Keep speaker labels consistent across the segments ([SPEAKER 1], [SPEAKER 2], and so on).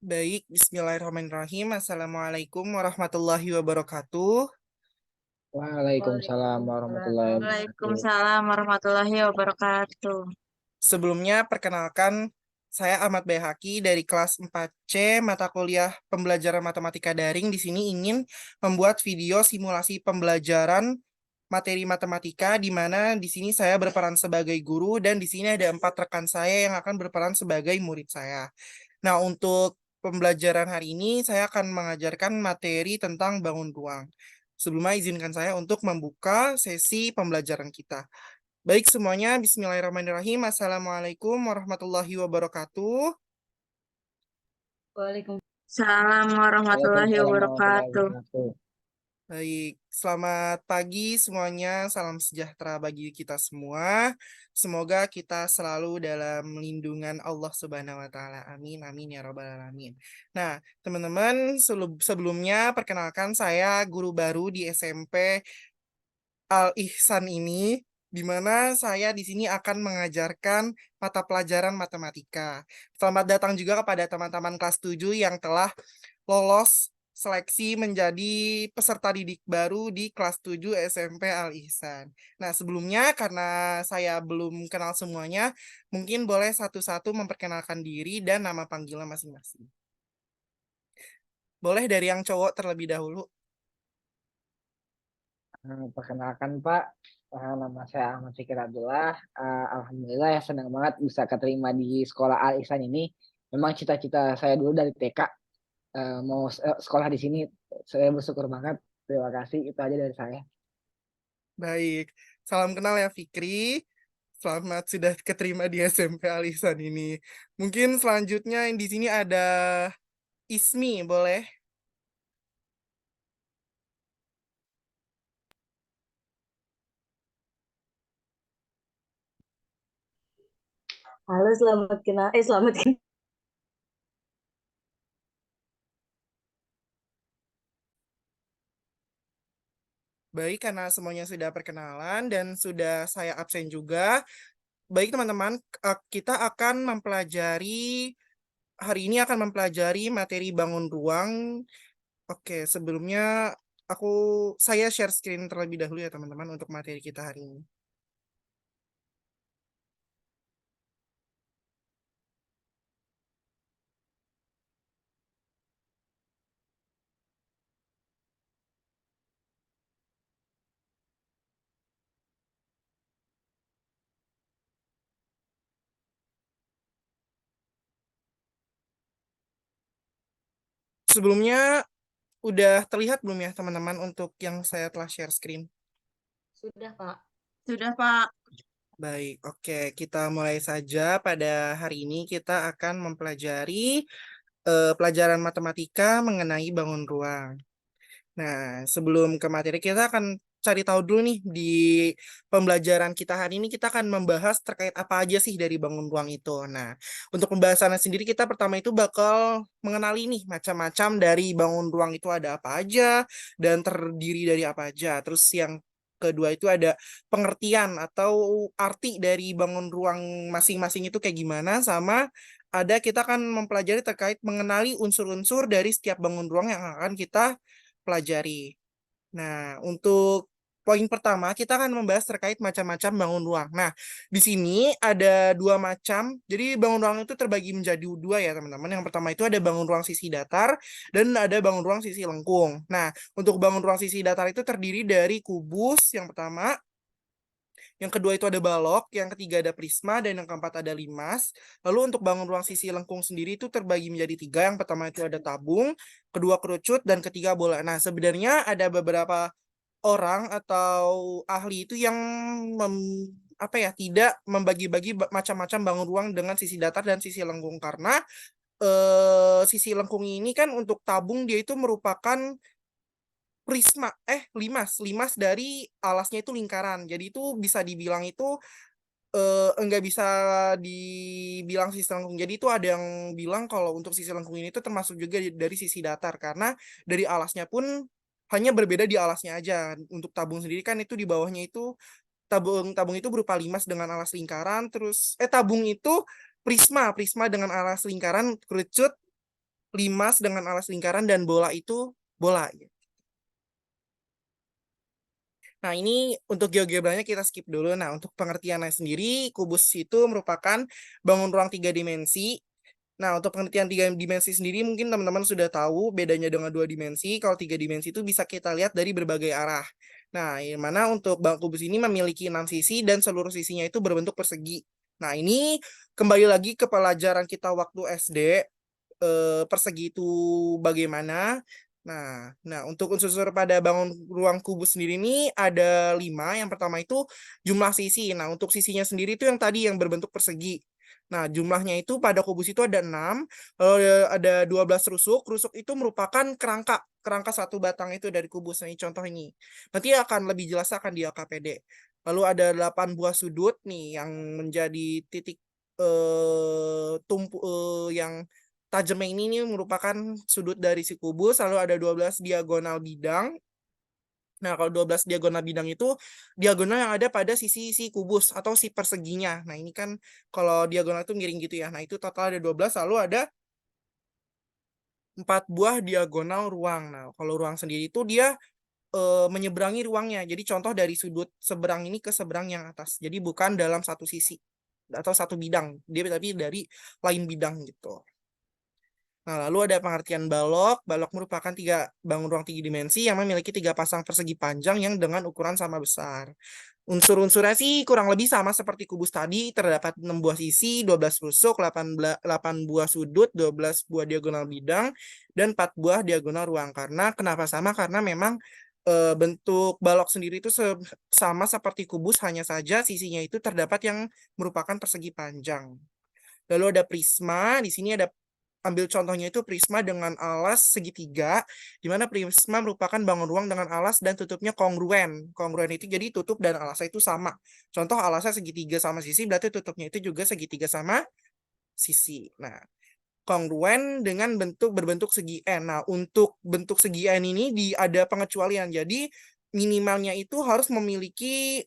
[SPEAKER 1] Baik, bismillahirrahmanirrahim. Assalamualaikum warahmatullahi wabarakatuh.
[SPEAKER 2] Waalaikumsalam warahmatullahi wabarakatuh.
[SPEAKER 3] Waalaikumsalam warahmatullahi wabarakatuh.
[SPEAKER 1] Sebelumnya, perkenalkan, saya Ahmad Baihaqi dari kelas 4C mata kuliah pembelajaran matematika daring. Di sini ingin membuat video simulasi pembelajaran materi matematika, di mana di sini saya berperan sebagai guru dan di sini ada 4 rekan saya yang akan berperan sebagai murid saya. Nah, untuk pembelajaran hari ini saya akan mengajarkan materi tentang bangun ruang. Sebelumnya izinkan saya untuk membuka sesi pembelajaran kita. Baik semuanya, bismillahirrahmanirrahim. Assalamualaikum warahmatullahi wabarakatuh.
[SPEAKER 3] Waalaikumsalam warahmatullahi
[SPEAKER 2] Waalaikumsalam warahmatullahi
[SPEAKER 3] wabarakatuh.
[SPEAKER 2] wabarakatuh.
[SPEAKER 1] Baik, selamat pagi semuanya. Salam sejahtera bagi kita semua. Semoga kita selalu dalam lindungan Allah Subhanahu wa taala. Amin amin ya rabbal alamin. Nah, teman-teman, sebelumnya perkenalkan saya guru baru di SMP Al Ihsan ini, di mana saya di sini akan mengajarkan mata pelajaran matematika. Selamat datang juga kepada teman-teman kelas 7 yang telah lolos seleksi menjadi peserta didik baru di kelas 7 SMP Al Ihsan. Nah, sebelumnya karena saya belum kenal semuanya, mungkin boleh satu-satu memperkenalkan diri dan nama panggilan masing-masing. Boleh dari yang cowok terlebih dahulu.
[SPEAKER 2] Perkenalkan Pak, nama saya Ahmad Fikir Abdullah. Alhamdulillah ya senang banget bisa keterima di sekolah Al Ihsan ini. Memang cita-cita saya dulu dari TK mau sekolah di sini. Saya bersyukur banget. Terima kasih. Itu aja dari saya.
[SPEAKER 1] Baik, salam kenal ya Fikri. Selamat sudah keterima di SMP Al Ihsan ini. Mungkin selanjutnya yang di sini ada Ismi, boleh?
[SPEAKER 4] Halo, selamat kenal.
[SPEAKER 1] Baik, karena semuanya sudah perkenalan dan sudah saya absen juga. Baik teman-teman, kita akan mempelajari, hari ini akan mempelajari materi bangun ruang. Oke, sebelumnya aku saya share screen terlebih dahulu ya teman-teman untuk materi kita hari ini. Sebelumnya udah terlihat belum ya teman-teman untuk yang saya telah share screen?
[SPEAKER 4] Sudah, Pak.
[SPEAKER 3] Sudah, Pak.
[SPEAKER 1] Baik, oke. Kita mulai saja. Pada hari ini kita akan mempelajari pelajaran matematika mengenai bangun ruang. Nah, sebelum ke materi, kita akan cari tahu dulu nih di pembelajaran kita hari ini, kita akan membahas terkait apa aja sih dari bangun ruang itu. Nah, untuk pembahasannya sendiri, kita pertama itu bakal mengenali nih macam-macam dari bangun ruang itu ada apa aja dan terdiri dari apa aja. Terus yang kedua itu ada pengertian atau arti dari bangun ruang masing-masing itu kayak gimana, sama ada kita akan mempelajari terkait mengenali unsur-unsur dari setiap bangun ruang yang akan kita pelajari. Nah, untuk poin pertama kita akan membahas terkait macam-macam bangun ruang. Nah, di sini ada 2 macam. Jadi bangun ruang itu terbagi menjadi 2 ya, teman-teman. Yang pertama itu ada bangun ruang sisi datar dan ada bangun ruang sisi lengkung. Nah, untuk bangun ruang sisi datar itu terdiri dari kubus yang pertama, yang kedua itu ada balok, yang ketiga ada prisma, dan yang keempat ada limas. Lalu untuk bangun ruang sisi lengkung sendiri itu terbagi menjadi 3. Yang pertama itu ada tabung, kedua kerucut, dan ketiga bola. Nah, sebenarnya ada beberapa orang atau ahli itu yang apa ya, tidak membagi-bagi macam-macam bangun ruang dengan sisi datar dan sisi lengkung, karena sisi lengkung ini kan untuk tabung dia itu merupakan prisma limas dari alasnya itu lingkaran, jadi itu bisa dibilang itu enggak bisa dibilang sisi lengkung. Jadi itu ada yang bilang kalau untuk sisi lengkung ini itu termasuk juga dari sisi datar, karena dari alasnya pun hanya berbeda di alasnya aja. Untuk tabung sendiri kan itu di bawahnya itu tabung itu berupa limas dengan alas lingkaran, terus tabung itu prisma prisma dengan alas lingkaran, kerucut limas dengan alas lingkaran, dan bola itu bola. Nah, ini untuk GeoGebranya kita skip dulu. Nah, untuk pengertiannya sendiri, kubus itu merupakan bangun ruang 3 dimensi. Nah, untuk pengertian 3 dimensi sendiri, mungkin teman-teman sudah tahu bedanya dengan 2 dimensi. Kalau 3 dimensi itu bisa kita lihat dari berbagai arah. Nah, yang mana untuk kubus ini memiliki 6 sisi dan seluruh sisinya itu berbentuk persegi. Nah, ini kembali lagi ke pelajaran kita waktu SD. Persegi itu bagaimana? Nah, untuk unsur-unsur pada bangun ruang kubus sendiri ini ada 5. Yang pertama itu jumlah sisi. Nah, untuk sisinya sendiri itu yang tadi yang berbentuk persegi. Nah, jumlahnya itu pada kubus itu ada 6. Lalu ada 12 rusuk. Rusuk itu merupakan kerangka satu batang itu dari kubus. Nah, ini contoh ini. Nanti akan lebih jelas akan di LKPD. Lalu ada 8 buah sudut nih yang menjadi titik yang tajamnya ini merupakan sudut dari si kubus, lalu ada 12 diagonal bidang. Nah, kalau 12 diagonal bidang itu diagonal yang ada pada sisi si kubus atau si perseginya. Nah, ini kan kalau diagonal itu miring gitu ya. Nah, itu total ada 12, lalu ada 4 buah diagonal ruang. Nah, kalau ruang sendiri itu dia menyeberangi ruangnya. Jadi contoh dari sudut seberang ini ke seberang yang atas. Jadi bukan dalam satu sisi atau satu bidang. Dia tapi dari lain bidang gitu. Nah, lalu ada pengertian balok. Balok merupakan bangun ruang 3 dimensi yang memiliki 3 pasang persegi panjang yang dengan ukuran sama besar. Unsur-unsurnya sih kurang lebih sama seperti kubus tadi. Terdapat 6 buah sisi, 12 rusuk, 8 buah sudut, 12 buah diagonal bidang, dan 4 buah diagonal ruang. Kenapa sama? Karena memang bentuk balok sendiri itu sama seperti kubus, hanya saja sisinya itu terdapat yang merupakan persegi panjang. Lalu ada prisma. Di sini ada ambil contohnya itu prisma dengan alas segitiga, di mana prisma merupakan bangun ruang dengan alas dan tutupnya kongruen. Kongruen itu jadi tutup dan alasnya itu sama. Contoh alasnya segitiga sama sisi, berarti tutupnya itu juga segitiga sama sisi. Nah, kongruen dengan berbentuk segi N. Nah, untuk bentuk segi N ini ada pengecualian. Jadi minimalnya itu harus memiliki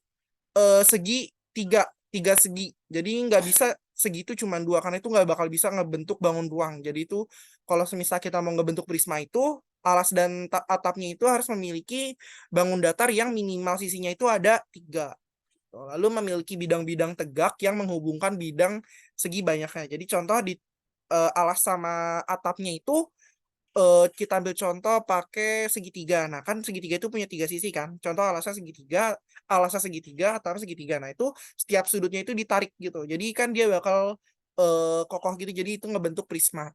[SPEAKER 1] segi tiga segi. Jadi nggak bisa segitu cuma 2, karena itu nggak bakal bisa ngebentuk bangun ruang. Jadi itu kalau semisal kita mau ngebentuk prisma itu alas dan atapnya itu harus memiliki bangun datar yang minimal sisinya itu ada 3. Lalu memiliki bidang-bidang tegak yang menghubungkan bidang segi banyaknya. Jadi contoh di alas sama atapnya itu kita ambil contoh pakai segitiga. Nah, kan segitiga itu punya 3 sisi kan. Contoh alasnya segitiga, atau segitiga. Nah, itu setiap sudutnya itu ditarik gitu. Jadi kan dia bakal kokoh gitu. Jadi itu ngebentuk prisma.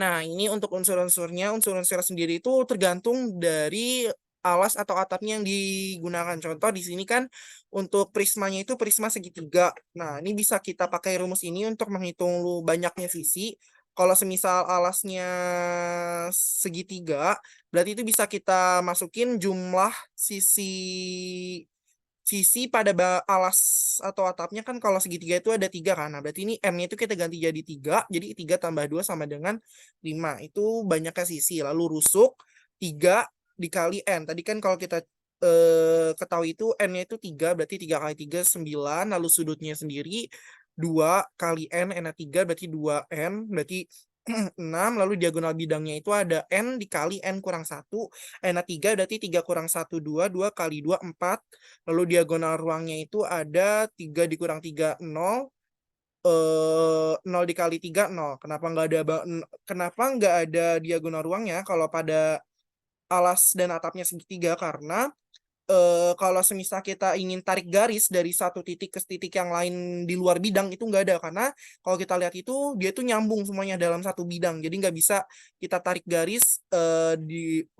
[SPEAKER 1] Nah, ini untuk unsur-unsurnya. Unsur-unsurnya sendiri itu tergantung dari alas atau atapnya yang digunakan. Contoh di sini kan untuk prismanya itu prisma segitiga. Nah, ini bisa kita pakai rumus ini untuk menghitung banyaknya sisi. Kalau semisal alasnya segitiga, berarti itu bisa kita masukin jumlah sisi pada alas atau atapnya kan kalau segitiga itu ada 3 kan. Nah, berarti ini M-nya itu kita ganti jadi 3. Jadi 3 tambah 2 sama dengan 5. Itu banyaknya sisi. Lalu rusuk 3 dikali N. Tadi kan kalau kita ketahui itu N-nya itu 3. Berarti 3 kali 3 9. Lalu sudutnya sendiri 2 kali N. N-nya 3 berarti 2N. Berarti 6. Lalu diagonal bidangnya itu ada N dikali N kurang 1. N-nya 3 berarti 3 kurang 1 2. 2 kali 2 4. Lalu diagonal ruangnya itu ada 3 dikurang 3 0. 0 dikali 3 0. Kenapa nggak ada diagonal ruangnya kalau pada alas dan atapnya segitiga? Karena kalau semisal kita ingin tarik garis dari satu titik ke titik yang lain di luar bidang itu nggak ada, karena kalau kita lihat itu dia tuh nyambung semuanya dalam satu bidang, jadi nggak bisa kita tarik garis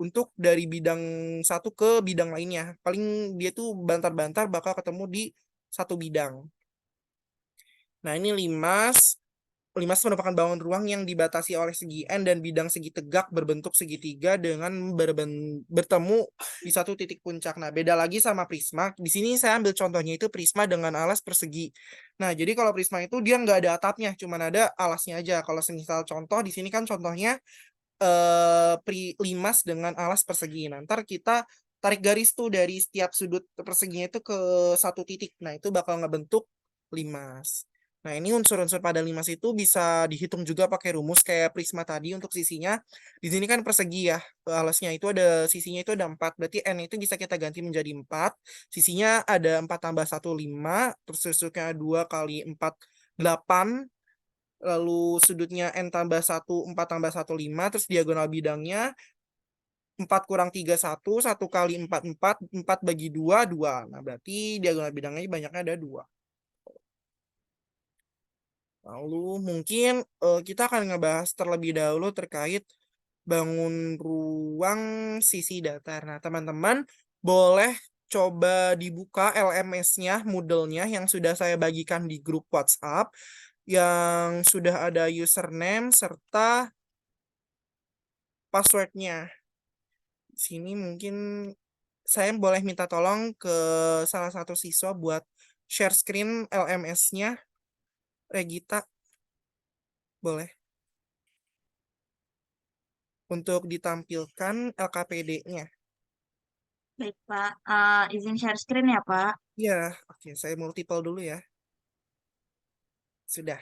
[SPEAKER 1] untuk dari bidang satu ke bidang lainnya. Paling dia tuh bantar-bantar bakal ketemu di satu bidang. Nah, ini limas. Limas merupakan bangun ruang yang dibatasi oleh segi N dan bidang segi tegak berbentuk segitiga dengan bertemu di satu titik puncak. Nah, beda lagi sama prisma. Di sini saya ambil contohnya itu prisma dengan alas persegi. Nah, jadi kalau prisma itu dia nggak ada atapnya, cuma ada alasnya aja. Kalau semisal contoh di sini kan contohnya limas dengan alas persegi. Nah, ntar kita tarik garis tuh dari setiap sudut perseginya itu ke satu titik. Nah, itu bakal ngebentuk limas. Nah, ini unsur-unsur pada limas itu bisa dihitung juga pakai rumus kayak prisma tadi untuk sisinya. Di sini kan persegi ya, alasnya itu ada sisinya itu ada 4. Berarti N itu bisa kita ganti menjadi 4. Sisinya ada 4 tambah 1, 5. Terus sudutnya 2 kali 4, 8. Lalu sudutnya N tambah 1, 4 tambah 1, 5. Terus diagonal bidangnya 4 kurang 3, 1. 1 kali 4, 4. 4 bagi 2, 2. Nah, berarti diagonal bidangnya banyaknya ada 2. Lalu mungkin kita akan ngebahas terlebih dahulu terkait bangun ruang sisi datar. Nah, teman-teman boleh coba dibuka LMS-nya, Moodle-nya yang sudah saya bagikan di grup WhatsApp, yang sudah ada username serta password-nya. Di sini mungkin saya boleh minta tolong ke salah satu siswa buat share screen LMS-nya, Regita, boleh. Untuk ditampilkan LKPD-nya.
[SPEAKER 3] Baik, Pak. Izin share screen ya, Pak.
[SPEAKER 1] Ya, oke, saya multiple dulu ya. Sudah.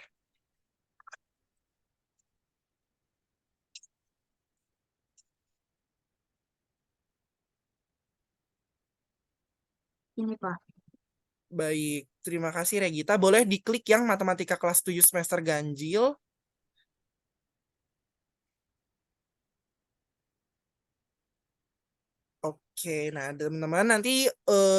[SPEAKER 3] Ini, Pak.
[SPEAKER 1] Baik, terima kasih Regita. Boleh diklik yang matematika kelas 7 semester ganjil. Oke, nah teman-teman nanti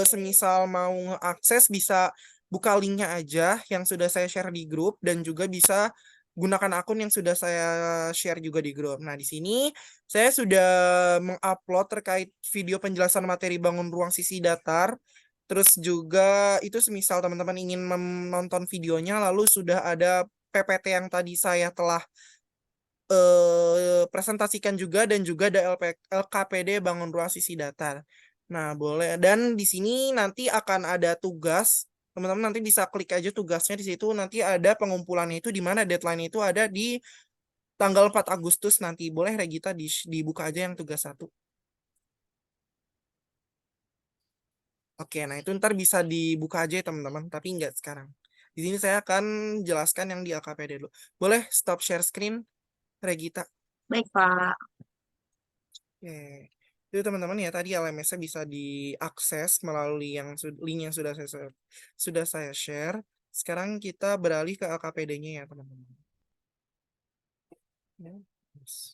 [SPEAKER 1] semisal mau akses bisa buka linknya aja yang sudah saya share di grup dan juga bisa gunakan akun yang sudah saya share juga di grup. Nah, di sini saya sudah mengupload terkait video penjelasan materi bangun ruang sisi datar. Terus juga itu semisal teman-teman ingin menonton videonya lalu sudah ada PPT yang tadi saya telah presentasikan juga dan juga ada LKPD bangun ruang sisi datar. Nah, boleh. Dan di sini nanti akan ada tugas. Teman-teman nanti bisa klik aja tugasnya di situ. Nanti ada pengumpulannya itu di mana deadline itu ada di tanggal 4 Agustus nanti. Boleh Regita dibuka aja yang tugas 1. Oke, nah itu ntar bisa dibuka aja ya teman-teman, tapi nggak sekarang. Di sini saya akan jelaskan yang di LKPD dulu. Boleh stop share screen, Regita?
[SPEAKER 3] Baik, Pak.
[SPEAKER 1] Oke. Itu teman-teman ya tadi LMS-nya bisa diakses melalui link yang sudah saya share. Sekarang kita beralih ke LKPD-nya ya teman-teman. Ya, yes.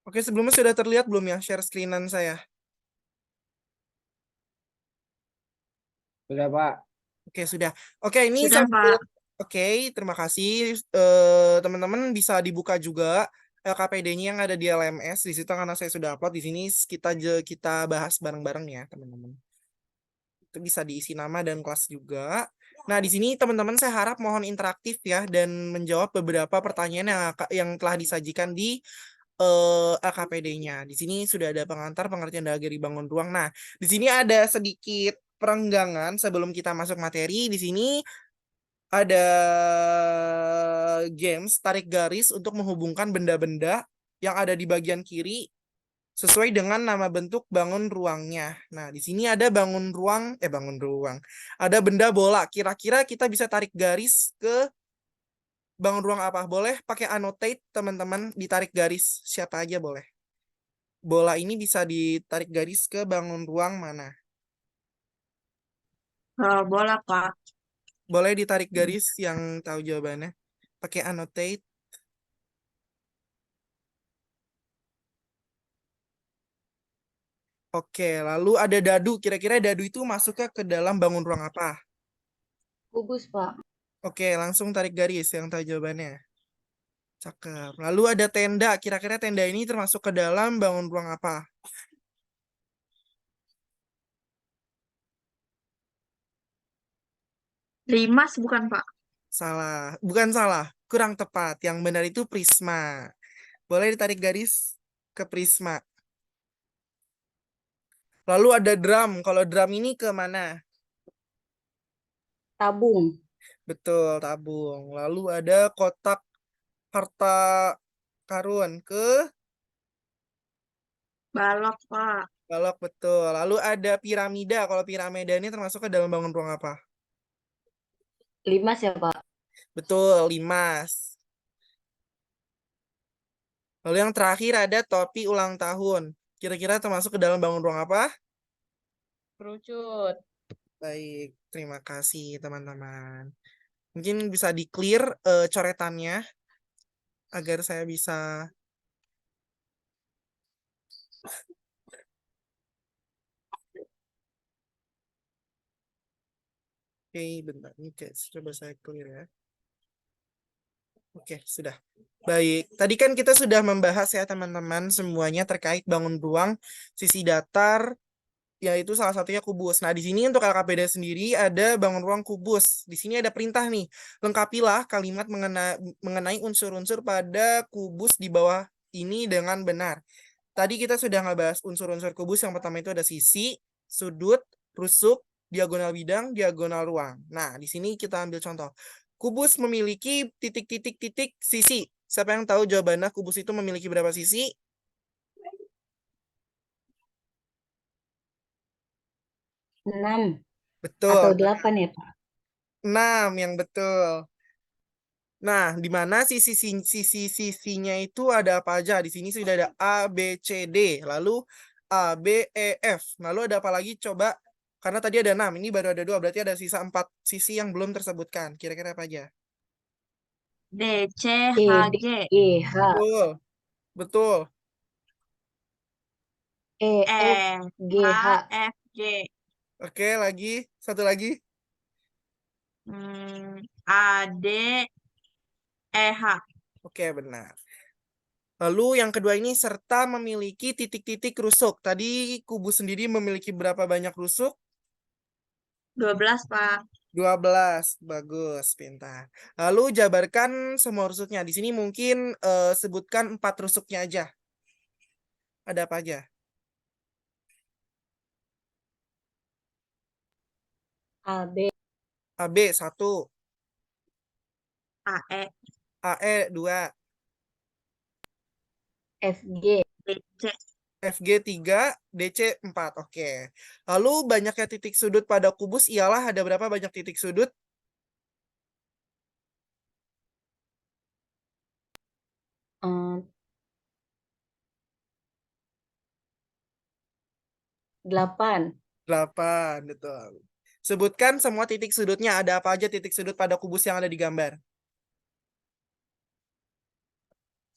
[SPEAKER 1] Oke, sebelumnya sudah terlihat belum ya share screen-an saya?
[SPEAKER 2] Sudah, Pak.
[SPEAKER 1] Oke, sudah. Oke, ini
[SPEAKER 3] Sudah,
[SPEAKER 1] sambil
[SPEAKER 3] Pak.
[SPEAKER 1] Oke, terima kasih. Teman-teman bisa dibuka juga LKPD-nya yang ada di LMS di situ karena saya sudah upload di sini kita bahas bareng-bareng ya, teman-teman. Itu bisa diisi nama dan kelas juga. Nah, di sini teman-teman saya harap mohon interaktif ya dan menjawab beberapa pertanyaan yang telah disajikan di LKPD-nya. Di sini sudah ada pengantar pengertian dari bangun ruang. Nah, di sini ada sedikit perenggangan sebelum kita masuk materi. Di sini ada games tarik garis untuk menghubungkan benda-benda yang ada di bagian kiri sesuai dengan nama bentuk bangun ruangnya. Nah, di sini ada bangun ruang. Ada benda bola. Kira-kira kita bisa tarik garis ke bangun ruang apa? Boleh pakai annotate, teman-teman, ditarik garis siapa aja boleh. Bola ini bisa ditarik garis ke bangun ruang mana?
[SPEAKER 3] Bola, Pak.
[SPEAKER 1] Boleh ditarik garis yang tahu jawabannya. Pakai annotate. Oke, lalu ada dadu. Kira-kira dadu itu masuknya ke dalam bangun ruang apa?
[SPEAKER 4] Kubus, Pak.
[SPEAKER 1] Oke, langsung tarik garis yang tahu jawabannya. Cakep. Lalu ada tenda. Kira-kira tenda ini termasuk ke dalam bangun ruang apa?
[SPEAKER 3] Limas bukan, Pak?
[SPEAKER 1] Salah. Bukan salah. Kurang tepat. Yang benar itu prisma. Boleh ditarik garis ke prisma. Lalu ada drum. Kalau drum ini ke mana?
[SPEAKER 4] Tabung.
[SPEAKER 1] Betul, tabung. Lalu ada kotak harta karun ke
[SPEAKER 3] Balok, Pak.
[SPEAKER 1] balok, betul. Lalu ada piramida. Kalau piramida ini termasuk ke dalam bangun ruang apa?
[SPEAKER 4] Limas ya, Pak?
[SPEAKER 1] Betul, limas. Lalu yang terakhir ada topi ulang tahun. Kira-kira termasuk ke dalam bangun ruang apa?
[SPEAKER 5] Kerucut.
[SPEAKER 1] Baik, terima kasih teman-teman. Mungkin bisa di-clear coretannya agar saya bisa. Oke, bentar. Ini coba saya clear ya. Oke, sudah. Baik, tadi kan kita sudah membahas ya teman-teman semuanya terkait bangun ruang, sisi datar, yaitu salah satunya kubus. Nah, di sini untuk LKPD sendiri ada bangun ruang kubus. Di sini ada perintah nih, lengkapilah kalimat mengenai unsur-unsur pada kubus di bawah ini dengan benar. Tadi kita sudah ngebahas unsur-unsur kubus. Yang pertama itu ada sisi, sudut, rusuk, diagonal bidang, diagonal ruang. Nah, di sini kita ambil contoh. Kubus memiliki titik-titik-titik sisi. Siapa yang tahu jawabannya kubus itu memiliki berapa sisi?
[SPEAKER 4] 6
[SPEAKER 1] Betul.
[SPEAKER 4] atau 8 ya, Pak?
[SPEAKER 1] 6 yang betul. Nah, di mana sisi-sisinya itu ada apa aja? Di sini sudah ada A, B, C, D. Lalu A, B, E, F. Lalu ada apa lagi? Coba. Karena tadi ada 6. Ini baru ada 2. Berarti ada sisa 4 sisi yang belum tersebutkan. Kira-kira apa aja?
[SPEAKER 3] D, C,
[SPEAKER 4] E,
[SPEAKER 3] H,
[SPEAKER 4] D,
[SPEAKER 3] G.
[SPEAKER 4] G, H,
[SPEAKER 1] Betul. Betul.
[SPEAKER 4] E,
[SPEAKER 3] E,
[SPEAKER 4] F, G,
[SPEAKER 3] H,
[SPEAKER 4] H.
[SPEAKER 3] F, G.
[SPEAKER 1] Oke, lagi. Satu lagi.
[SPEAKER 3] A, D, E, H.
[SPEAKER 1] Oke, benar. Lalu yang kedua ini serta memiliki titik-titik rusuk. Tadi kubus sendiri memiliki berapa banyak rusuk?
[SPEAKER 3] 12, Pak.
[SPEAKER 1] 12. Bagus, pintar. Lalu jabarkan semua rusuknya. Di sini mungkin sebutkan 4 rusuknya aja. Ada apa aja?
[SPEAKER 4] A, B,
[SPEAKER 1] AB 1,
[SPEAKER 3] AE,
[SPEAKER 1] AE 2,
[SPEAKER 4] F, G.
[SPEAKER 3] DC.
[SPEAKER 1] FG 3, DC 4. Oke. Lalu banyaknya titik sudut pada kubus ialah ada berapa banyak titik sudut?
[SPEAKER 4] eh, 8.
[SPEAKER 1] 8, betul. Sebutkan semua titik sudutnya. Ada apa aja titik sudut pada kubus yang ada di gambar?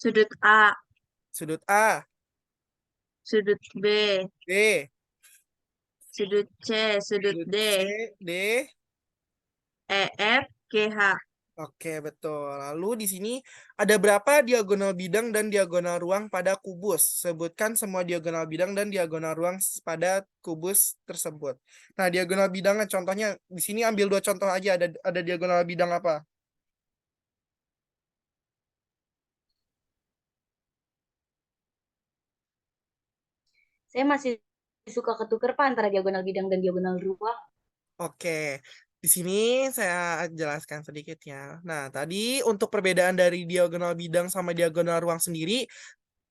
[SPEAKER 3] Sudut A,
[SPEAKER 1] Sudut A,
[SPEAKER 3] sudut B,
[SPEAKER 1] B,
[SPEAKER 3] sudut C, sudut
[SPEAKER 1] sudut
[SPEAKER 3] D,
[SPEAKER 1] C, D.
[SPEAKER 3] E, F, G, H.
[SPEAKER 1] Oke, betul. Lalu di sini ada berapa diagonal bidang dan diagonal ruang pada kubus? Sebutkan semua diagonal bidang dan diagonal ruang pada kubus tersebut. Nah, diagonal bidangnya contohnya di sini ambil 2 contoh aja. Ada diagonal bidang apa?
[SPEAKER 4] Saya masih suka ketuker, Pak, antara diagonal bidang dan diagonal ruang.
[SPEAKER 1] Oke, di sini saya jelaskan sedikit ya. Nah, tadi untuk perbedaan dari diagonal bidang sama diagonal ruang sendiri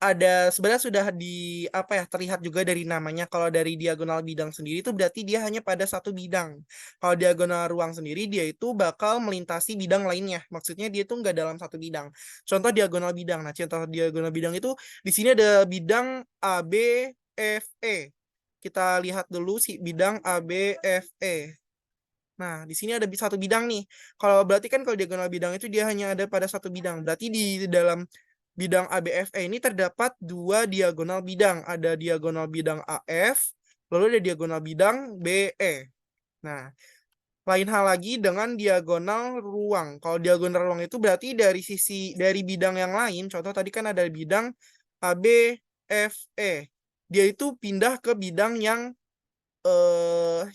[SPEAKER 1] ada sebenarnya sudah di apa ya terlihat juga dari namanya. Kalau dari diagonal bidang sendiri itu berarti dia hanya pada satu bidang. Kalau diagonal ruang sendiri dia itu bakal melintasi bidang lainnya. Maksudnya dia itu nggak dalam satu bidang. Contoh diagonal bidang. Nah, contoh diagonal bidang itu di sini ada bidang A, B, F, E. Kita lihat dulu si bidang A, B, F, E. Nah, di sini ada satu bidang nih. Kalau berarti kan kalau diagonal bidang itu dia hanya ada pada satu bidang. Berarti di dalam bidang ABFE ini terdapat 2 diagonal bidang. Ada diagonal bidang AF, lalu ada diagonal bidang BE. Nah, lain hal lagi dengan diagonal ruang. Kalau diagonal ruang itu berarti dari bidang yang lain. Contoh tadi kan ada bidang ABFE. Dia itu pindah ke bidang yang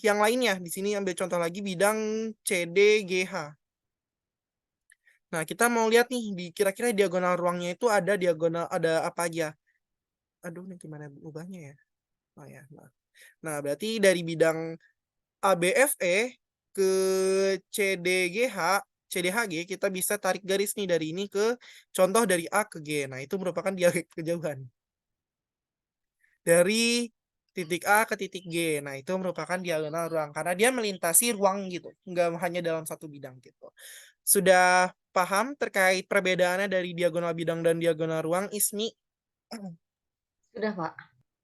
[SPEAKER 1] lainnya. Di sini ambil contoh lagi bidang CDGH. Nah, kita mau lihat nih di kira-kira diagonal ruangnya itu ada apa aja. Aduh, ini gimana ubahnya ya? Oh ya, maaf. Nah, berarti dari bidang ABFE ke CDGH CDHG, kita bisa tarik garis nih dari ini ke contoh dari A ke G. Nah, itu merupakan diagonal kejauhan. Dari titik A ke titik G. Nah, itu merupakan diagonal ruang. Karena dia melintasi ruang gitu. Nggak hanya dalam satu bidang gitu. Sudah paham terkait perbedaannya dari diagonal bidang dan diagonal ruang, Ismi?
[SPEAKER 4] Sudah, Pak.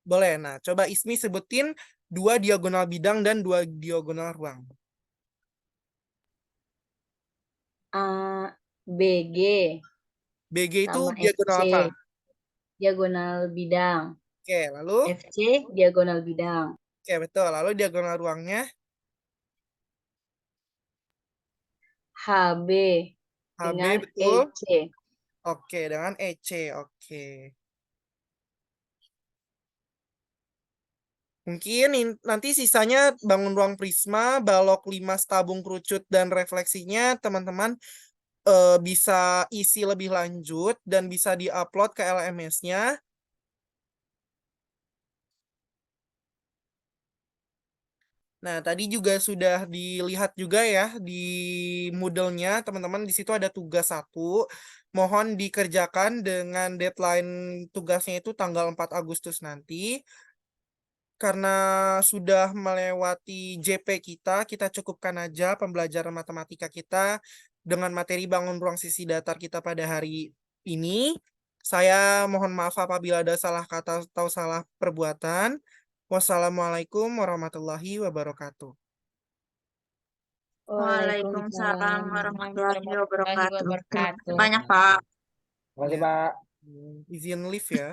[SPEAKER 1] Boleh. Nah, coba Ismi sebutin 2 diagonal bidang dan 2 diagonal ruang.
[SPEAKER 4] BG
[SPEAKER 1] BG itu
[SPEAKER 4] sama
[SPEAKER 1] diagonal
[SPEAKER 4] FC
[SPEAKER 1] apa?
[SPEAKER 4] diagonal bidang.
[SPEAKER 1] Oke, lalu?
[SPEAKER 4] FC diagonal bidang.
[SPEAKER 1] Oke, betul. Lalu diagonal ruangnya?
[SPEAKER 4] HB
[SPEAKER 1] HB,
[SPEAKER 4] dengan
[SPEAKER 1] betul.
[SPEAKER 4] EC.
[SPEAKER 1] Oke, dengan EC. Oke. Mungkin nanti sisanya bangun ruang prisma, balok 5 tabung kerucut, dan refleksinya teman-teman bisa isi lebih lanjut dan bisa diupload ke LMS-nya. Nah, tadi juga sudah dilihat juga ya di Moodle-nya, teman-teman, di situ ada tugas 1. Mohon dikerjakan dengan deadline tugasnya itu tanggal 4 Agustus nanti. Karena sudah melewati JP kita cukupkan aja pembelajaran matematika kita dengan materi bangun ruang sisi datar kita pada hari ini. Saya mohon maaf apabila ada salah kata atau salah perbuatan. Wassalamualaikum warahmatullahi wabarakatuh.
[SPEAKER 3] Waalaikumsalam warahmatullahi wabarakatuh. Terima kasih banyak,
[SPEAKER 5] wabarakatuh.
[SPEAKER 3] Pak.
[SPEAKER 2] Terima kasih,
[SPEAKER 1] Ya,
[SPEAKER 2] Pak.
[SPEAKER 1] izin live ya.